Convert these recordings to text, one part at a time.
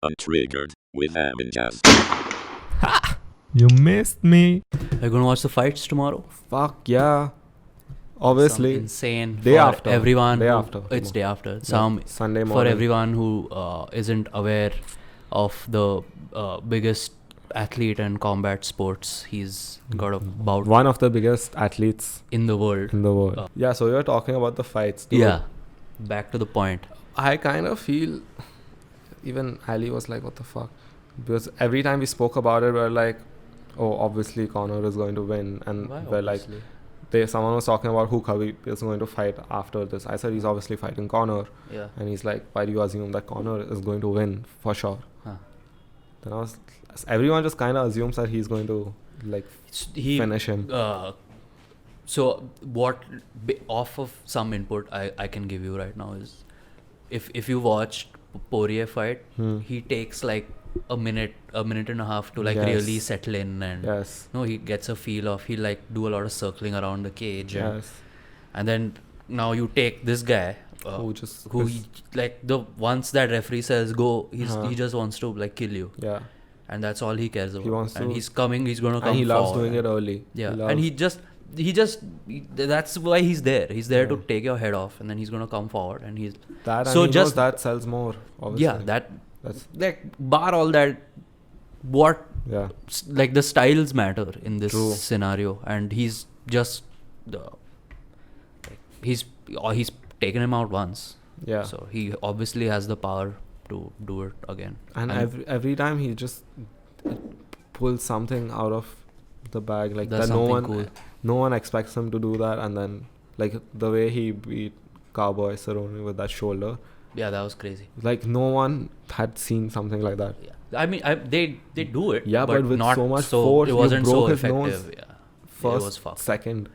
Untriggered with AminJaz. You missed me. Are you gonna watch the fights tomorrow? Fuck yeah. Obviously. Some insane Day for after. everyone. Day who- after. It's day after. Yeah, Some Sunday for morning. everyone who isn't aware of the biggest athlete in combat sports. He's got a bout One of the biggest athletes in the world. in the world. Yeah, so you're talking about the fights. Dude. Yeah. Back to the point. I kind of feel, even Ali was like, what the fuck? Because every time we spoke about it, we're like, oh, obviously Conor is going to win. And Why, we're like, obviously? someone was talking about who Khabib is going to fight after this. I said he's obviously fighting Conor. Yeah. And he's like, why do you assume that Conor is going to win for sure? Huh. Then everyone just kind of assumes that he's going to like finish him. So what off of some input I can give you right now is if you watched POIRIER fight, he takes like a minute and a half to like Yes. really settle in, and Yes. he gets a feel of, he like do a lot of circling around the cage, Yes. and then now you take this guy Who he, like the once that referee says go, he just wants to like kill you, yeah. and that's all he cares about. wants and to- he's gonna come And he loves forward. doing it early. Yeah, He loves- and that's why he's there. He's there to take your head off, and then he's gonna come forward, and he's that. so And he just- knows that sells more. Obviously. yeah, That's like bar all that. What yeah. like the styles matter in this True. scenario, and he's just he's taken him out once, Yeah. so he obviously has the power to do it again. And every time he just pulls something out of the bag, like Does that. something cool. No one expects him to do that, and then like the way he beat Cowboy Cerrone with that shoulder, Yeah, that was crazy. like no one had seen something like that. Yeah, I mean, they do it. Yeah, but with not so much force, it you wasn't so broke his effective. nose Yeah, it First, was fucked. second,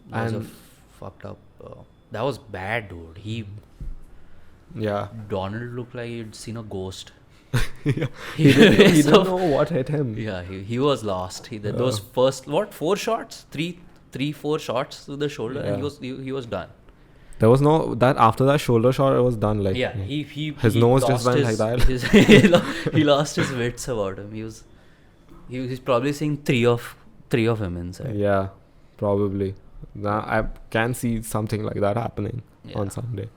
That was a and fucked up. That was bad, dude. yeah, Donald looked like he'd seen a ghost. he didn't So- know what hit him. Yeah, he was lost. Those first 4 shots, 4 shots to the shoulder, and he was done. There was no that after that shoulder shot, it was done. Like Yeah, his nose just lost went his- like that. he lost his wits about him. He's probably seeing three of him inside. Yeah, probably. Now I can see something like that happening Yeah. on Sunday.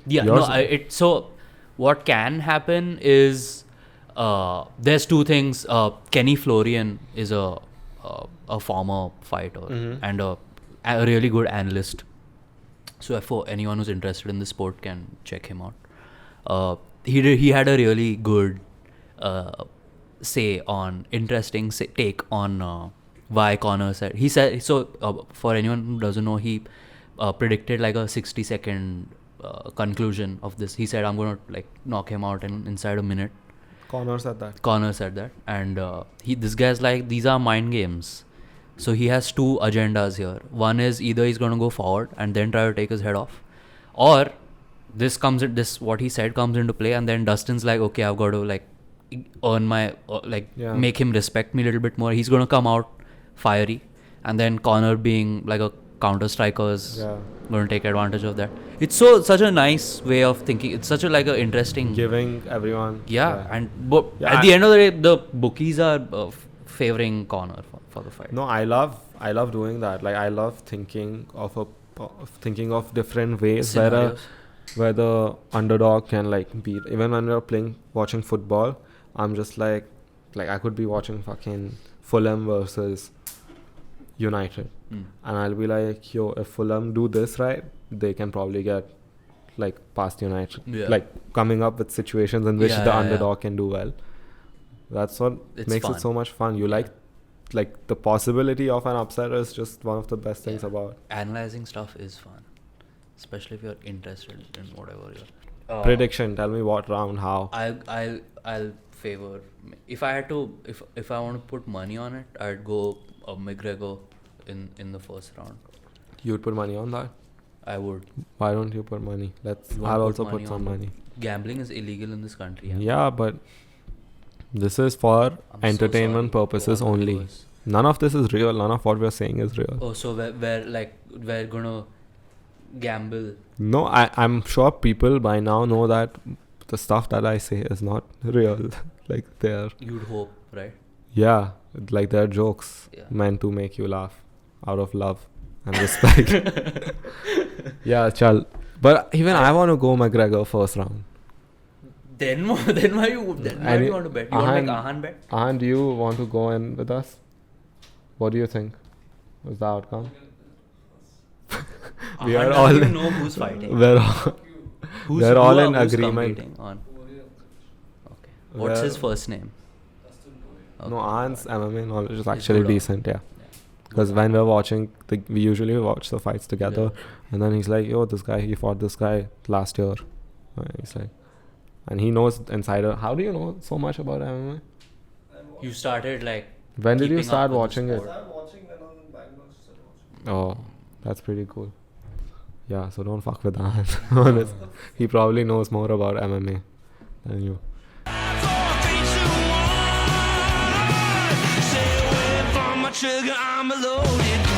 Yeah, Yours- so what can happen is there's two things. Kenny Florian is a former fighter and a really good analyst. So for anyone who's interested in the sport, can check him out. He had a really good take on why Conor said. He said so. For anyone who doesn't know, he predicted like a 60-second conclusion of this. He said, I'm gonna like knock him out inside a minute. Conor said that. Conor said that, and this guy's like, these are mind games. So he has two agendas here. One is either he's gonna go forward and then try to take his head off, or what he said comes into play, and then Dustin's like, okay, I've got to like earn my make him respect me a little bit more. He's gonna come out fiery, and then Conor, being like a counter striker, is going to take advantage of that. It's such a nice way of thinking. It's such a like a interesting Giving everyone. at the end of the day, the bookies are favoring Conor for the fight. No, I love doing that. Like I love thinking of different ways Scenarios. where the underdog can like beat. Even when we're watching football, I'm just like I could be watching fucking Fulham versus United, and I'll be like, yo, if Fulham do this right, they can probably get like past United. Yeah. Like coming up with situations in which the underdog can do well. That's what It's makes fun. it so much fun. You like the possibility of an upset is just one of the best things about. Analyzing stuff is fun, especially if you're interested in whatever you're. Prediction. Tell me what round, how. I'll favor. If I had to, if I want to put money on it, I'd go McGregor in the first round. You'd put money on that? I would. Why don't you put money? You wanna I'll put also money put some on money. Gambling is illegal in this country. Yeah, but this is for I'm so entertainment sorry purposes to all the only. viewers. None of this is real. None of what we're saying is real. Oh, so we're gonna gamble. No, I'm sure people by now know that the stuff that I say is not real. Like they're You'd hope, right? yeah, like they're jokes Yeah. meant to make you laugh out of love and respect. Yeah, chal. But even I want to go McGregor first round. Then why you want to bet? You want to make Ahan bet? And do you want to go in with us? What do you think? What's the outcome? We Ahan are doesn't all even know who's fighting. we're all, Who's, we're all who in are- who's agreement. competing on? Okay. What's his first name? Okay. No, Ahan's MMA knowledge is He's actually good on- decent, yeah. Because when we're watching, we usually watch the fights together, and then he's like, "Yo, this guy, he fought this guy last year." He's like, and he knows insider. How do you know so much about MMA? You started like. When did you keeping up start with the watching it? sport. I'm watching when I was in Bangalore. Started watching. Oh, that's pretty cool. Yeah, so don't fuck with Ahan. Honest. He probably knows more about MMA than you. 4, 3, 2, 1. Stay away from my trigger, I'm loaded.